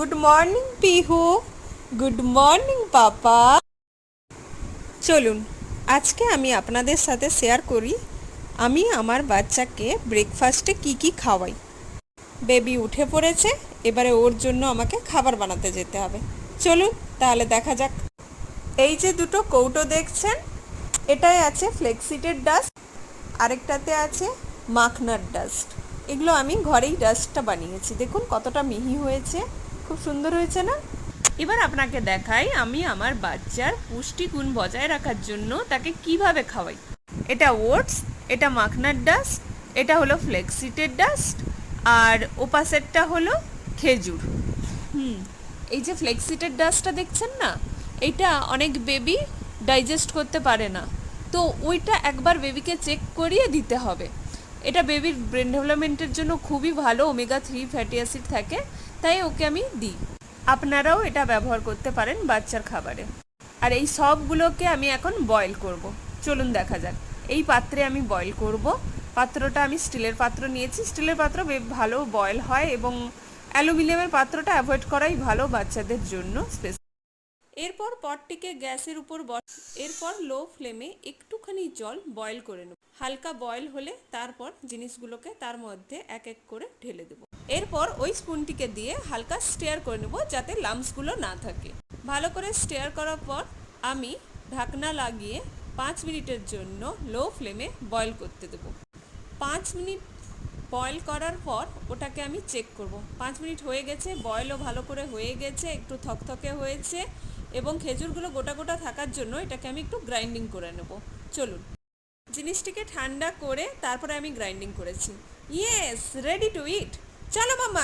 Good morning Pihu. Good morning papa. চলুন আজকে আমি আপনাদের সাথে শেয়ার করি আমি আমার বাচ্চাকে ব্রেকফাস্টে কি কি খাওয়াই। বেবি উঠে পড়েছে, এবারে ওর জন্য আমাকে খাবার বানাতে যেতে হবে। চলুন তাহলে দেখা যাক। এই যে দুটো কৌটো দেখছেন, এটাই আছে ফ্লেক্সিডের ডাস্ট, আরেকটাতে আছে মাখনার ডাস্ট। এগুলো আমি ঘরেই ডাস্টটা বানিয়েছি, দেখুন কতটা মিহি হয়েছে, খুব সুন্দর হয়েছে না? এবার আপনাকে দেখাই আমি আমার বাচ্চার পুষ্টিগুণ বজায় রাখার জন্য তাকে কিভাবে খাওয়াই। এটা ওটস, এটা মাখনার ডাস্ট, এটা হলো ফ্লেক্সিডের ডাস্ট, আর ওপাশেরটা হলো খেজুর। এই যে ফ্লেক্সিডের ডাস্টটা দেখছেন না, এইটা অনেক বেবি ডাইজেস্ট করতে পারে না, তো ওইটা একবার বেবিকে চেক করিয়ে দিতে হবে। এটা বেবির ব্রেন ডেভেলপমেন্টের জন্য খুবই ভালো, ওমেগা 3 ফ্যাটি অ্যাসিড থাকে, তাই ওকে আমি দিই। আপনারাও এটা ব্যবহার করতে পারেন বাচ্চার খাবারে। আর এই সবগুলোকে আমি এখন বয়েল করব। চলুন দেখা যাক। এই পাত্রে আমি বয়েল করব। পাত্রটা আমি স্টিলের পাত্র নিয়েছি, স্টিলের পাত্র ভালো বয়েল হয়, এবং অ্যালুমিনিয়ামের পাত্রটা অ্যাভয়েড করাই ভালো বাচ্চাদের জন্য। এরপর পটটিকে গ্যাসের উপর এরপর লো ফ্লেমে একটুখানি জল বয়েল করে নেব। হালকা বয়েল হলে তারপর জিনিসগুলোকে তার মধ্যে এক এক করে ঢেলে দেব। এরপর ওই স্পুনটিকে দিয়ে হালকা স্টেয়ার করে নেব যাতে লাম্পসগুলো না থাকে। ভালো করে স্টেয়ার করার পর আমি ঢাকনা লাগিয়ে 5 মিনিটের জন্য লো ফ্লেমে বয়েল করতে দেব। 5 মিনিট বয়েল করার পর ওটাকে আমি চেক করব। 5 মিনিট হয়ে গেছে, বয়েলও ভালো করে হয়ে গেছে, একটু থকথকে হয়েছে, এবং খেজুরগুলো গোটা গোটা থাকার জন্য এটাকে আমি একটু গ্রাইন্ডিং করে নেব। চলুন, জিনিসটিকে ঠান্ডা করে তারপরে আমি গ্রাইন্ডিং করেছি। ইয়েস, রেডি টু ইট। চলো মাম্মা।